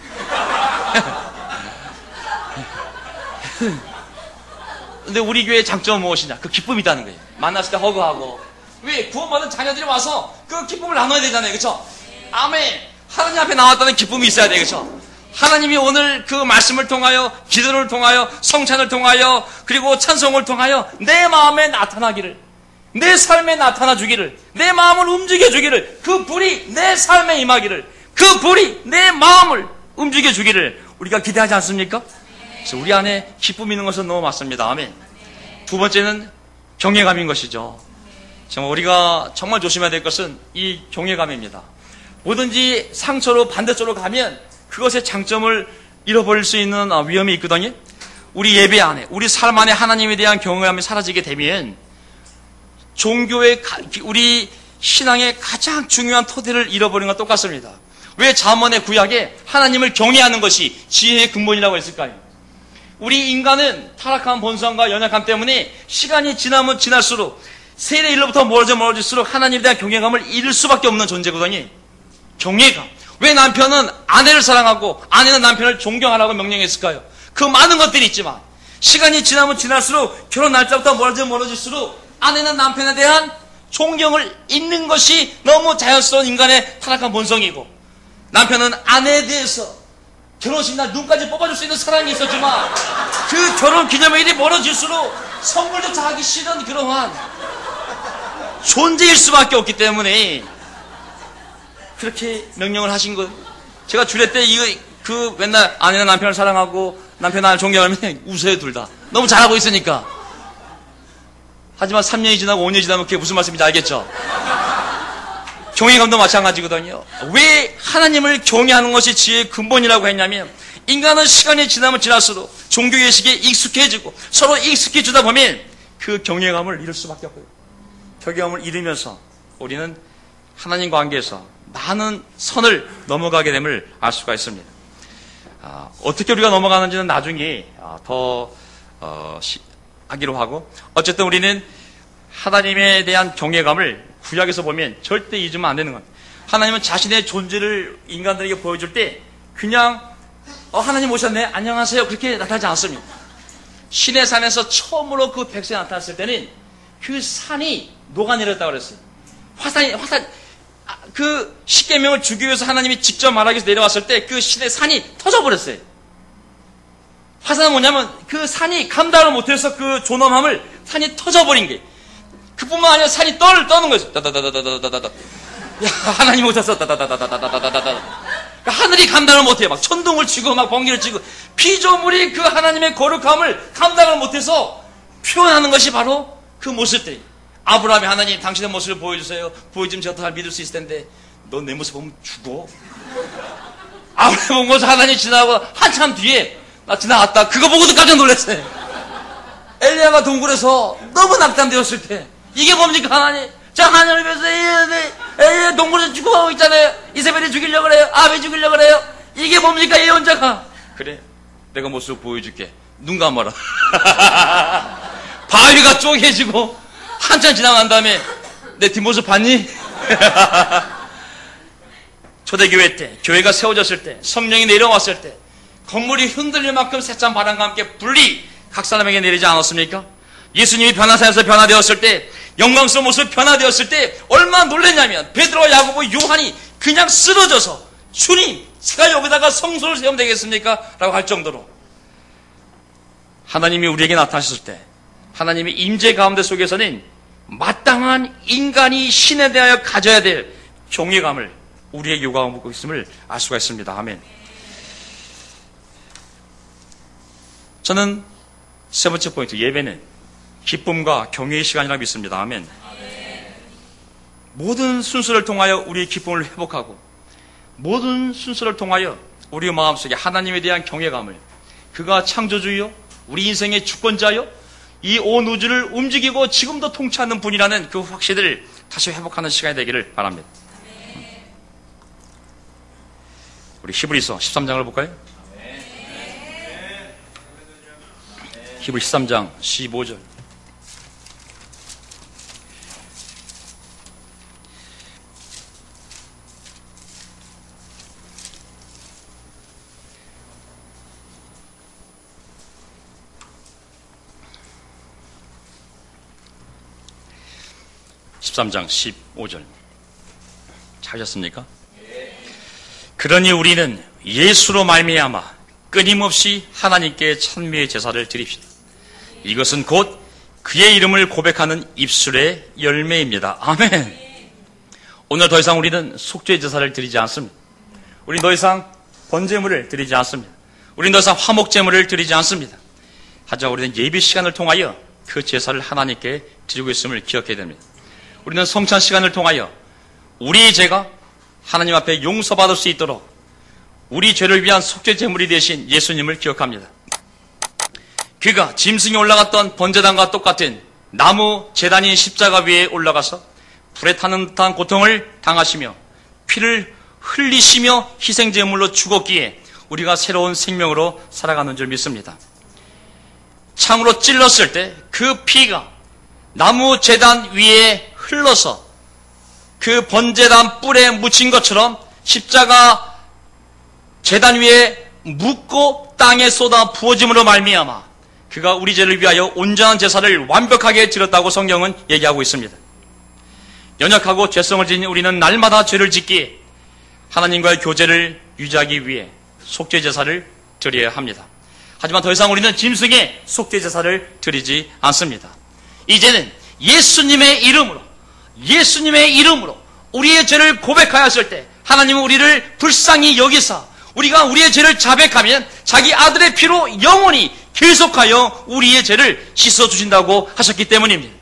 S1: 근데 우리 교회의 장점은 무엇이냐? 그 기쁨이 있다는 거예요. 만났을 때 허그하고. 왜? 구원받은 자녀들이 와서 그 기쁨을 나눠야 되잖아요. 그렇죠? 아멘. 하나님 앞에 나왔다는 기쁨이 있어야 돼요. 그렇죠? 하나님이 오늘 그 말씀을 통하여, 기도를 통하여, 성찬을 통하여, 그리고 찬송을 통하여 내 마음에 나타나기를, 내 삶에 나타나 주기를, 내 마음을 움직여 주기를, 그 불이 내 삶에 임하기를, 그 불이 내 마음을 움직여 주기를 우리가 기대하지 않습니까? 그래서 우리 안에 기쁨이 있는 것은 너무 맞습니다. 아멘. 두 번째는 경외감인 것이죠. 정말 우리가 정말 조심해야 될 것은 이 경외감입니다. 뭐든지 상처로 반대쪽으로 가면 그것의 장점을 잃어버릴 수 있는 위험이 있거든요. 우리 예배 안에, 우리 삶 안에 하나님에 대한 경외감이 사라지게 되면 종교의, 우리 신앙의 가장 중요한 토대를 잃어버리는 것과 똑같습니다. 왜 잠언의 구약에 하나님을 경외하는 것이 지혜의 근본이라고 했을까요? 우리 인간은 타락한 본성과 연약함 때문에 시간이 지나면 지날수록 세대 일로부터 멀어질수록 하나님에 대한 경외감을 잃을 수밖에 없는 존재거든요. 경외감. 왜 남편은 아내를 사랑하고 아내는 남편을 존경하라고 명령했을까요? 그 많은 것들이 있지만 시간이 지나면 지날수록 결혼 날짜부터 멀어질수록 아내는 남편에 대한 존경을 잃는 것이 너무 자연스러운 인간의 타락한 본성이고, 남편은 아내에 대해서 결혼식 날 눈까지 뽑아줄 수 있는 사랑이 있었지만 그 결혼 기념일이 멀어질수록 선물조차 하기 싫은 그러한 존재일 수밖에 없기 때문에 그렇게 명령을 하신 거예요. 제가 주례 때 맨날 아내는 남편을 사랑하고 남편 나를 존경하면 웃어요, 둘 다. 너무 잘하고 있으니까. 하지만 3년이 지나고 5년이 지나면 그게 무슨 말씀인지 알겠죠? 경외감도 마찬가지거든요. 왜 하나님을 경외하는 것이 지혜의 근본이라고 했냐면, 인간은 시간이 지나면 지날수록 종교의식에 익숙해지고 서로 익숙해지다 보면 그 경외감을 잃을 수밖에 없고요. 경외감을 잃으면서 우리는 하나님 관계에서 많은 선을 넘어가게 됨을 알 수가 있습니다. 어떻게 우리가 넘어가는지는 나중에 더 하기로 하고, 어쨌든 우리는 하나님에 대한 경외감을 구약에서 보면 절대 잊으면 안 되는 겁니다. 하나님은 자신의 존재를 인간들에게 보여줄 때 그냥 하나님 오셨네, 안녕하세요, 그렇게 나타나지 않습니다. 시내 산에서 처음으로 그 백성이 나타났을 때는 그 산이 녹아내렸다고 그랬어요. 화산 그 십계명을 주기 위해서 하나님이 직접 말하기 위해서 내려왔을 때 그 시내 산이 터져버렸어요. 화산은 뭐냐면 그 산이 감당을 못해서 그 존엄함을 산이 터져버린 게, 그뿐만 아니라 산이 떠는 거였어요. 다다다다다다다다. 야, 하나님 오셨어. 다다다다다다다다다. 하늘이 감당을 못해. 막 천둥을 치고 막 번개를 치고 피조물이 그 하나님의 거룩함을 감당을 못해서 표현하는 것이 바로 그 모습들이. 아브라함이 하나님 당신의 모습을 보여주세요. 보여주면 제가 더 잘 믿을 수 있을 텐데 넌 내 모습 보면 죽어. 아브라함 본 것을 하나님 지나고 한참 뒤에 나 지나갔다. 그거 보고도 깜짝 놀랐어요. 엘리야가 동굴에서 너무 낙담되었을 때 이게 뭡니까 하나님? 자, 하나님을 위해서 동굴에서 죽어가고 있잖아요. 이세벨이 죽이려고 그래요. 아비 죽이려고 그래요. 이게 뭡니까 예언자가? 그래, 내가 모습을 보여줄게. 눈 감아라. 바위가 쪼개지고 한참 지나간 다음에 내 뒷모습 봤니? 초대교회 때, 교회가 세워졌을 때, 성령이 내려왔을 때 건물이 흔들릴 만큼 세찬 바람과 함께 불이 각 사람에게 내리지 않았습니까? 예수님이 변화산에서 변화되었을 때, 영광스러운 모습 변화되었을 때 얼마나 놀랐냐면 베드로와 야고보, 요한이 그냥 쓰러져서 주님, 제가 여기다가 성소를 세우면 되겠습니까? 라고 할 정도로 하나님이 우리에게 나타나셨을 때, 하나님의 임재 가운데 속에서는 마땅한 인간이 신에 대하여 가져야 될 경외감을 우리에게 요구하고 있음을 알 수가 있습니다. 아멘. 저는 세 번째 포인트, 예배는 기쁨과 경외의 시간이라고 믿습니다. 아멘. 모든 순서를 통하여 우리의 기쁨을 회복하고, 모든 순서를 통하여 우리의 마음속에 하나님에 대한 경외감을, 그가 창조주요, 우리 인생의 주권자요, 이 온 우주를 움직이고 지금도 통치하는 분이라는 그 확신을 다시 회복하는 시간이 되기를 바랍니다. 우리 히브리서 13장을 볼까요? 히브리 13장 15절. (13장 15절) 찾으셨습니까? 그러니 우리는 예수로 말미암아 끊임없이 하나님께 찬미의 제사를 드립시다. 이것은 곧 그의 이름을 고백하는 입술의 열매입니다. 아멘. 오늘 더 이상 우리는 속죄의 제사를 드리지 않습니다. 우리는 더 이상 번제물을 드리지 않습니다. 우리는 더 이상 화목제물을 드리지 않습니다. 하지만 우리는 예배 시간을 통하여 그 제사를 하나님께 드리고 있음을 기억해야 됩니다. 우리는 성찬 시간을 통하여 우리의 죄가 하나님 앞에 용서받을 수 있도록 우리 죄를 위한 속죄 제물이 되신 예수님을 기억합니다. 그가 짐승이 올라갔던 번제단과 똑같은 나무 제단인 십자가 위에 올라가서 불에 타는 듯한 고통을 당하시며 피를 흘리시며 희생 제물로 죽었기에 우리가 새로운 생명으로 살아가는 줄 믿습니다. 창으로 찔렀을 때 그 피가 나무 제단 위에 흘러서 그 번제단 뿔에 묻힌 것처럼 십자가 제단 위에 묻고 땅에 쏟아 부어짐으로 말미암아 그가 우리 죄를 위하여 온전한 제사를 완벽하게 드렸다고 성경은 얘기하고 있습니다. 연약하고 죄성을 지닌 우리는 날마다 죄를 짓기에 하나님과의 교제를 유지하기 위해 속죄 제사를 드려야 합니다. 하지만 더 이상 우리는 짐승의 속죄 제사를 드리지 않습니다. 이제는 예수님의 이름으로 우리의 죄를 고백하였을 때 하나님은 우리를 불쌍히 여기사 우리가 우리의 죄를 자백하면 자기 아들의 피로 영원히 계속하여 우리의 죄를 씻어주신다고 하셨기 때문입니다.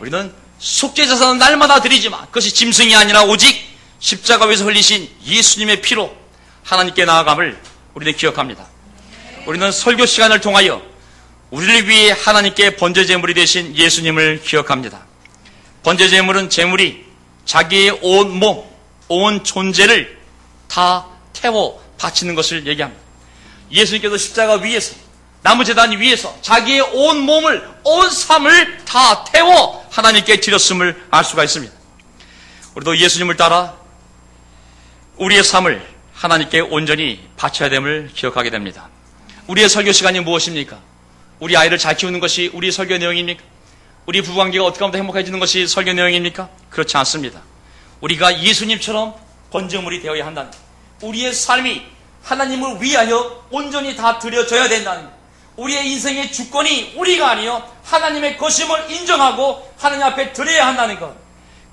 S1: 우리는 속죄제사는 날마다 드리지만 그것이 짐승이 아니라 오직 십자가 위에서 흘리신 예수님의 피로 하나님께 나아감을 우리는 기억합니다. 우리는 설교 시간을 통하여 우리를 위해 하나님께 번제제물이 되신 예수님을 기억합니다. 번제제물은 제물이 자기의 온 몸, 온 존재를 다 태워 바치는 것을 얘기합니다. 예수님께서 십자가 위에서 나무 제단 위에서 자기의 온 몸을, 온 삶을 다 태워 하나님께 드렸음을 알 수가 있습니다. 우리도 예수님을 따라 우리의 삶을 하나님께 온전히 바쳐야 됨을 기억하게 됩니다. 우리의 설교 시간이 무엇입니까? 우리 아이를 잘 키우는 것이 우리 설교 내용입니까? 우리 부부관계가 어떻게 하면 더 행복해지는 것이 설교 내용입니까? 그렇지 않습니다. 우리가 예수님처럼 번제물이 되어야 한다는 것. 우리의 삶이 하나님을 위하여 온전히 다 드려져야 된다는 것. 우리의 인생의 주권이 우리가 아니요 하나님의 것임을 인정하고 하나님 앞에 드려야 한다는 것.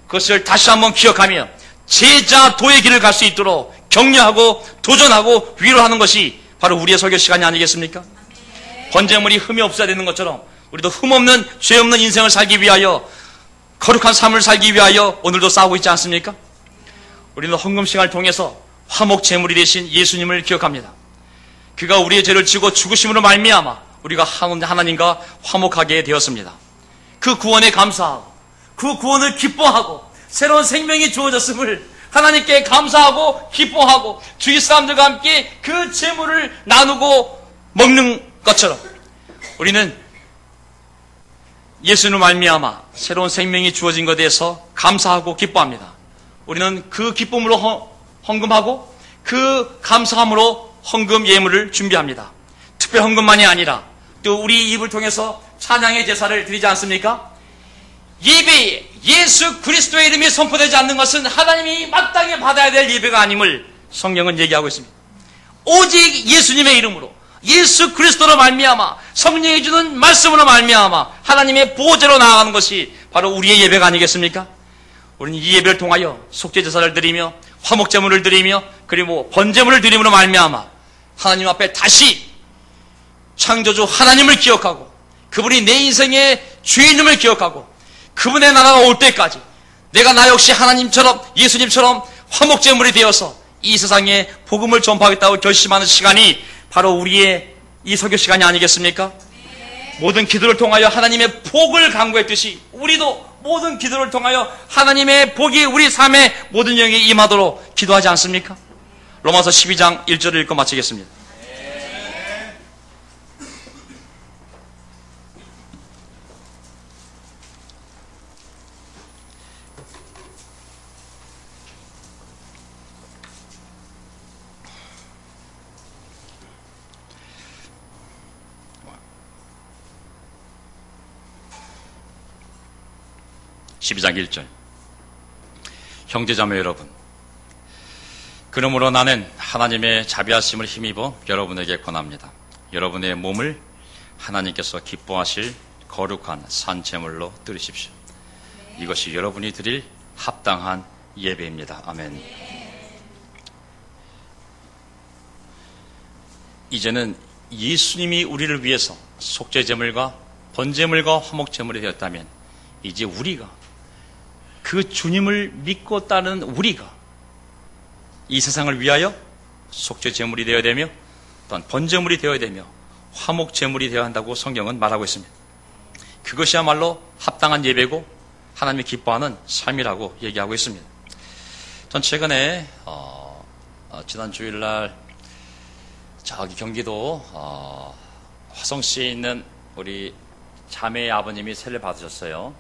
S1: 그것을 다시 한번 기억하며 제자도의 길을 갈 수 있도록 격려하고 도전하고 위로하는 것이 바로 우리의 설교 시간이 아니겠습니까? 번제물이 흠이 없어야 되는 것처럼 우리도 흠없는 죄 없는 인생을 살기 위하여 거룩한 삶을 살기 위하여 오늘도 싸우고 있지 않습니까? 우리는 헌금 시간을 통해서 화목 제물이 되신 예수님을 기억합니다. 그가 우리의 죄를 지고 죽으심으로 말미암아 우리가 하나님과 화목하게 되었습니다. 그 구원에 감사하고 그 구원을 기뻐하고 새로운 생명이 주어졌음을 하나님께 감사하고 기뻐하고 주위 사람들과 함께 그 제물을 나누고 먹는 것처럼 우리는 예수님을 말미암아 새로운 생명이 주어진 것에 대해서 감사하고 기뻐합니다. 우리는 그 기쁨으로 헌금하고 그 감사함으로 헌금 예물을 준비합니다. 특별 헌금만이 아니라 또 우리 입을 통해서 찬양의 제사를 드리지 않습니까? 예배에 예수 그리스도의 이름이 선포되지 않는 것은 하나님이 마땅히 받아야 될 예배가 아님을 성경은 얘기하고 있습니다. 오직 예수님의 이름으로 예수 그리스도로 말미암아 성령이 주는 말씀으로 말미암아 하나님의 보호자로 나아가는 것이 바로 우리의 예배가 아니겠습니까? 우리는 이 예배를 통하여 속죄제사를 드리며 화목제물을 드리며 그리고 번제물을 드림으로 말미암아 하나님 앞에 다시 창조주 하나님을 기억하고 그분이 내 인생의 주인임을 기억하고 그분의 나라가 올 때까지 내가 나 역시 하나님처럼 예수님처럼 화목제물이 되어서 이 세상에 복음을 전파하겠다고 결심하는 시간이 바로 우리의 이 설교 시간이 아니겠습니까? 네. 모든 기도를 통하여 하나님의 복을 간구했듯이 우리도 모든 기도를 통하여 하나님의 복이 우리 삶의 모든 영역에 임하도록 기도하지 않습니까? 로마서 12장 1절을 읽고 마치겠습니다. 12장 1절. 형제자매 여러분, 그러므로 나는 하나님의 자비하심을 힘입어 여러분에게 권합니다. 여러분의 몸을 하나님께서 기뻐하실 거룩한 산제물로 드리십시오. 이것이 여러분이 드릴 합당한 예배입니다. 아멘. 이제는 예수님이 우리를 위해서 속죄제물과 번제물과 화목제물이 되었다면 이제 우리가 그 주님을 믿고 따르는 우리가 이 세상을 위하여 속죄제물이 되어야 되며 또한 번제물이 되어야 되며 화목제물이 되어야 한다고 성경은 말하고 있습니다. 그것이야말로 합당한 예배고 하나님이 기뻐하는 삶이라고 얘기하고 있습니다. 전 최근에 지난 주일날 저기 경기도 화성시에 있는 우리 자매의 아버님이 세례를 받으셨어요.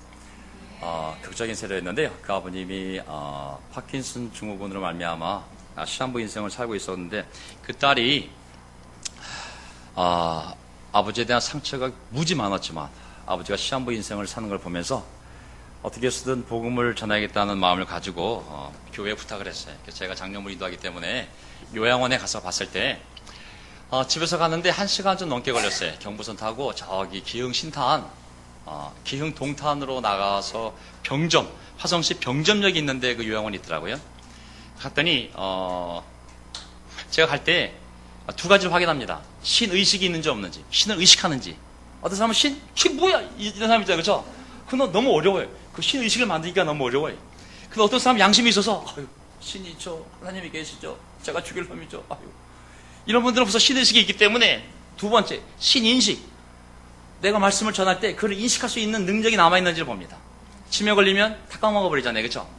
S1: 극적인 세례였는데요. 그 아버님이 파킨슨 증후군으로 말미암아 시한부 인생을 살고 있었는데 그 딸이 아버지에 대한 상처가 무지 많았지만 아버지가 시한부 인생을 사는 걸 보면서 어떻게 해서든 복음을 전하겠다는 마음을 가지고 교회에 부탁을 했어요. 그래서 제가 장로를 인도하기 때문에 요양원에 가서 봤을 때 집에서 갔는데 1시간 좀 넘게 걸렸어요. 경부선 타고 저기 기흥 신탄, 기흥 동탄으로 나가서 병점, 화성시 병점역이 있는데 그 요양원이 있더라고요. 갔더니 제가 갈 때 두 가지를 확인합니다. 신의식이 있는지 없는지, 신을 의식하는지. 어떤 사람은 신 뭐야? 이런 사람 있잖아요. 그렇죠? 그건 너무 어려워요. 그 신의식을 만들기가 너무 어려워요. 근데 어떤 사람은 양심이 있어서 신이 있죠. 하나님이 계시죠. 제가 죽일 놈이죠. 이런 분들은 벌써 신의식이 있기 때문에 두 번째, 신인식. 내가 말씀을 전할 때 그를 인식할 수 있는 능력이 남아있는지를 봅니다. 치매 걸리면 다 까먹어버리잖아요. 그렇죠?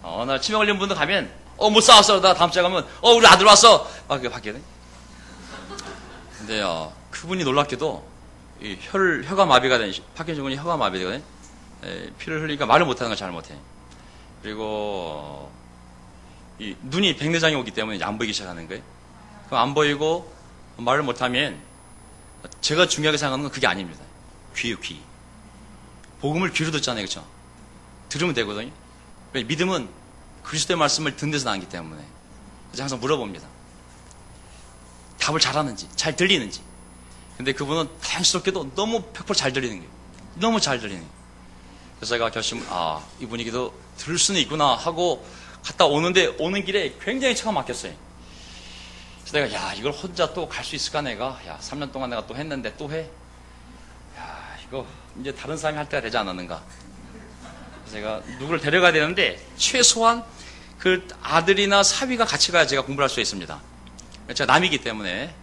S1: 나 치매 걸린 분들 가면 못 싸웠어. 나 다음 주에 가면 우리 아들 왔어. 그게 바뀌거든. 근데 그분이 놀랍게도 이 혀가 마비가 된 파킨슨 군이 혀가 마비되거든. 피를 흘리니까 말을 못하는 걸 잘 못해. 그리고 이 눈이 백내장이 오기 때문에 안 보이기 시작하는 거예요. 그럼 안 보이고 말을 못하면 제가 중요하게 생각하는 건 그게 아닙니다. 귀요, 귀. 복음을 귀로 듣잖아요. 그렇죠? 들으면 되거든요. 믿음은 그리스도의 말씀을 듣는 데서 나기 때문에. 그래서 항상 물어봅니다. 답을 잘하는지, 잘 들리는지. 근데 그분은 다행스럽게도 너무 100% 잘 들리는 거예요. 너무 잘 들리는 거예요. 그래서 제가 결심, 이 분위기도 들을 수는 있구나 하고 갔다 오는데 오는 길에 굉장히 차가 막혔어요. 그래서 내가 이걸 혼자 또 갈 수 있을까 내가? 3년 동안 내가 또 했는데 또 해? 이거 이제 다른 사람이 할 때가 되지 않았는가? 그래서 제가 누구를 데려가야 되는데 최소한 그 아들이나 사위가 같이 가야 제가 공부를 할 수 있습니다. 제가 남이기 때문에.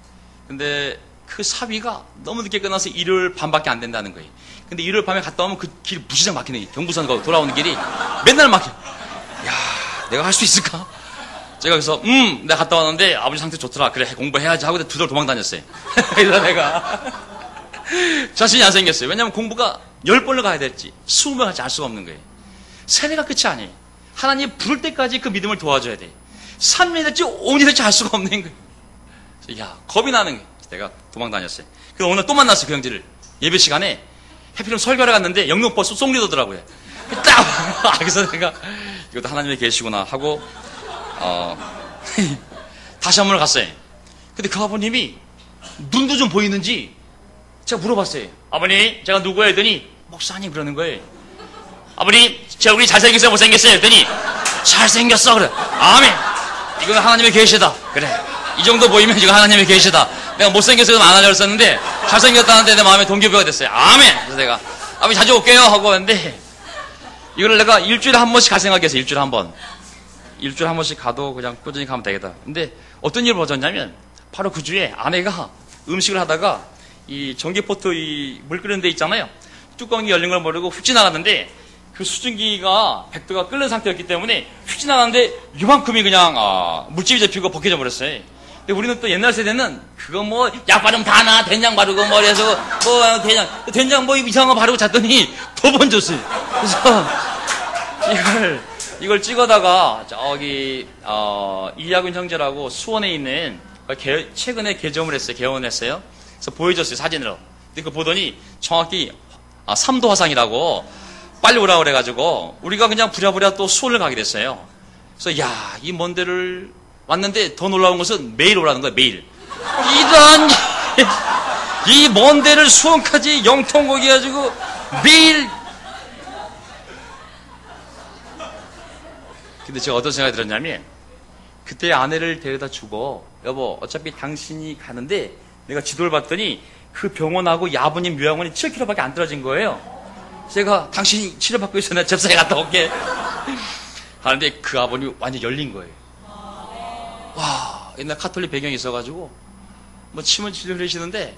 S1: 근데 그 사위가 너무 늦게 끝나서 일요일 밤밖에 안 된다는 거예요. 근데 일요일 밤에 갔다 오면 그 길 무시장 막히는 거예요. 경부선 돌아오는 길이 맨날 막혀. 내가 할 수 있을까? 제가 그래서 내가 갔다 왔는데 아버지 상태 좋더라. 그래 공부해야지 하고 두달 도망 다녔어요. 그래서 내가 자신이 안 생겼어요. 왜냐하면 공부가 10번을 가야 될지 20번 하지 알 수가 없는 거예요. 세례가 끝이 아니에요. 하나님 부를 때까지 그 믿음을 도와줘야 돼. 3년이 될지 5년이 될지 알 수가 없는 거예요. 그래서 겁이 나는 거예요. 내가 도망 다녔어요. 그래서 오늘 또 만났어요. 그 형제를. 예배 시간에 해피름 설교하러 갔는데 영등포 송리도더라고요. 딱! 그래서 내가 이것도 하나님이 계시구나 하고 다시 한 번 갔어요. 근데 그 아버님이 눈도 좀 보이는지 제가 물어봤어요. 아버님 제가 누구야 했더니 목사님 그러는 거예요. 아버님 제 얼굴이 잘생겼어요 못생겼어요 했더니 잘생겼어 그래. 아멘. 이건 하나님의 계시다. 그래 이 정도 보이면 이거 하나님의 계시다. 내가 못생겼어도 안 하려고 했었는데 잘생겼다는데 내 마음에 동기부여가 됐어요. 아멘. 그래서 내가 아버지 자주 올게요 하고 왔는데 이거를 내가 일주일에 한 번씩 갈 생각했어요. 일주일에 한 번. 일주일에 한 번씩 가도 그냥 꾸준히 가면 되겠다. 근데 어떤 일을 벌어졌냐면 바로 그 주에 아내가 음식을 하다가 이 전기포트 이 물 끓는 데 있잖아요. 뚜껑이 열린 걸 모르고 훅 지나갔는데 그 수증기가 100도가 끓는 상태였기 때문에 휙 지나갔는데 이만큼이 그냥 물집이 잡히고 벗겨져 버렸어요. 근데 우리는 또 옛날 세대는 그거 뭐 약 바르면 다 나 된장 바르고 머리에서 뭐 된장 뭐 이상한 거 바르고 잤더니 더 번졌어요. 그래서 이걸 찍어다가 저기 이야근 형제라고 수원에 있는 최근에 개점을 했어요. 개원했어요. 그래서 보여줬어요. 사진으로. 근데 그거 보더니 정확히 3도 화상이라고 빨리 오라고 그래가지고 우리가 그냥 부랴부랴 또 수원을 가게 됐어요. 그래서 이 먼 데를 왔는데 더 놀라운 것은 매일 오라는 거예요. 매일. 이런 이 먼 데를 수원까지 영통 거기 가지고 매일. 근데 제가 어떤 생각이 들었냐면 그때 아내를 데려다 주고 여보 어차피 당신이 가는데 내가 지도를 봤더니 그 병원하고 이 아버님 요양원이 7km밖에 안 떨어진 거예요. 제가 당신이 치료받고 있어 내가 접사에 갔다 올게 하는데 그 아버님이 완전 열린 거예요. 와 옛날 카톨릭 배경이 있어가지고 뭐 침을 흘리시는데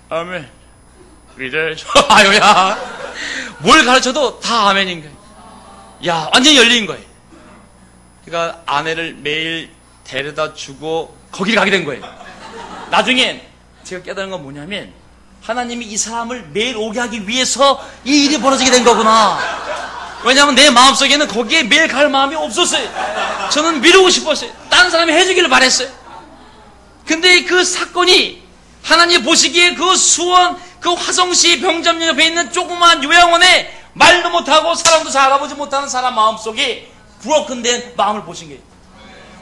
S1: 아멘 이제 아유야 뭘 가르쳐도 다 아멘인 거예요. 완전히 열린 거예요. 그러니까 아내를 매일 데려다 주고 거기를 가게 된 거예요. 나중에 제가 깨달은 건 뭐냐면 하나님이 이 사람을 매일 오게 하기 위해서 이 일이 벌어지게 된 거구나. 왜냐하면 내 마음속에는 거기에 매일 갈 마음이 없었어요. 저는 미루고 싶었어요. 다른 사람이 해주기를 바랬어요. 근데 그 사건이 하나님 보시기에 그 수원, 그 화성시 병점 옆에 있는 조그만 요양원에 말도 못하고 사람도 잘 알아보지 못하는 사람 마음속에 브로큰된 마음을 보신 거예요.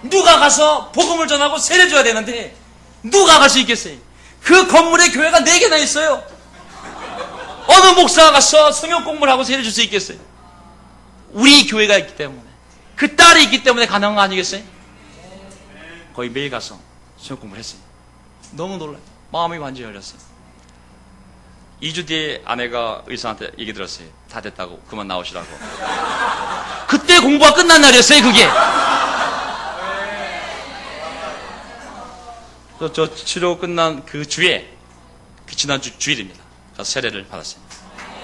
S1: 누가 가서 복음을 전하고 세례줘야 되는데 누가 갈 수 있겠어요? 그 건물에 교회가 4개나 있어요. 어느 목사가 가서 성경 공부를 하고 세례 줄 수 있겠어요? 우리 교회가 있기 때문에, 그 딸이 있기 때문에 가능한 거 아니겠어요? 거의 매일 가서 성경 공부를 했어요. 너무 놀라요. 마음이 완전히 열렸어요. 2주 뒤에 아내가 의사한테 얘기 들었어요. 다 됐다고, 그만 나오시라고. 그때 공부가 끝난 날이었어요, 그게. 저 치료 끝난 그 주에, 그 지난주 주일입니다. 가서 세례를 받았어요.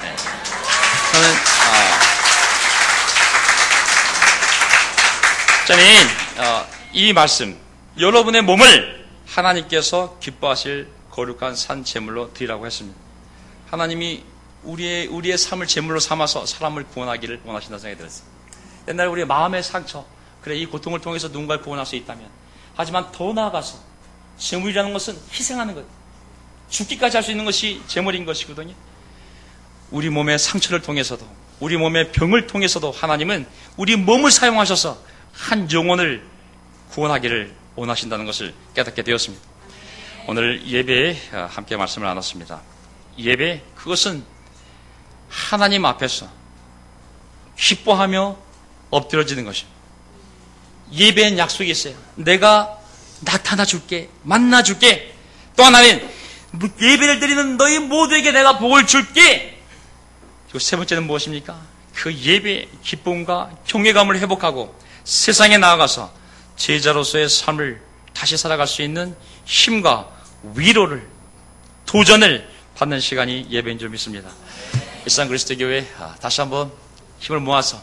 S1: 네. 저는 이 말씀, 여러분의 몸을 하나님께서 기뻐하실 거룩한 산 제물로 드리라고 했습니다. 하나님이 우리의 삶을 제물로 삼아서 사람을 구원하기를 원하신다는 생각이 들었어요. 옛날에 우리의 마음의 상처, 그래 이 고통을 통해서 누군가를 구원할 수 있다면, 하지만 더 나아가서 제물이라는 것은 희생하는 것, 죽기까지 할 수 있는 것이 제물인 것이거든요. 우리 몸의 상처를 통해서도, 우리 몸의 병을 통해서도 하나님은 우리 몸을 사용하셔서 한 영혼을 구원하기를 원하신다는 것을 깨닫게 되었습니다. 오늘 예배에 함께 말씀을 나눴습니다. 예배, 그것은 하나님 앞에서 기뻐하며 엎드려지는 것입니다. 예배엔 약속이 있어요. 내가 나타나 줄게, 만나 줄게. 또 하나는 예배를 드리는 너희 모두에게 내가 복을 줄게. 그리고 세 번째는 무엇입니까? 그 예배의 기쁨과 경외감을 회복하고 세상에 나아가서 제자로서의 삶을 다시 살아갈 수 있는 힘과 위로를, 도전을 받는 시간이 예배인 줄 믿습니다. 일산 그리스도교회 다시 한번 힘을 모아서,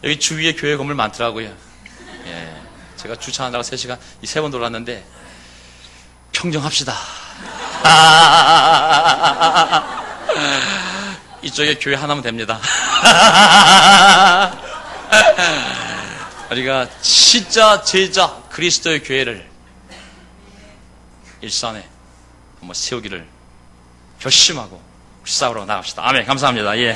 S1: 여기 주위에 교회 건물 많더라고요. 예, 제가 주차하느라고 3시간, 3번 돌았는데 평정합시다. 이쪽에 교회 하나면 됩니다. 우리가 진짜 제자 그리스도의 교회를 일산에 한번 세우기를 결심하고 싸우러 나갑시다. 아멘. 감사합니다. 예.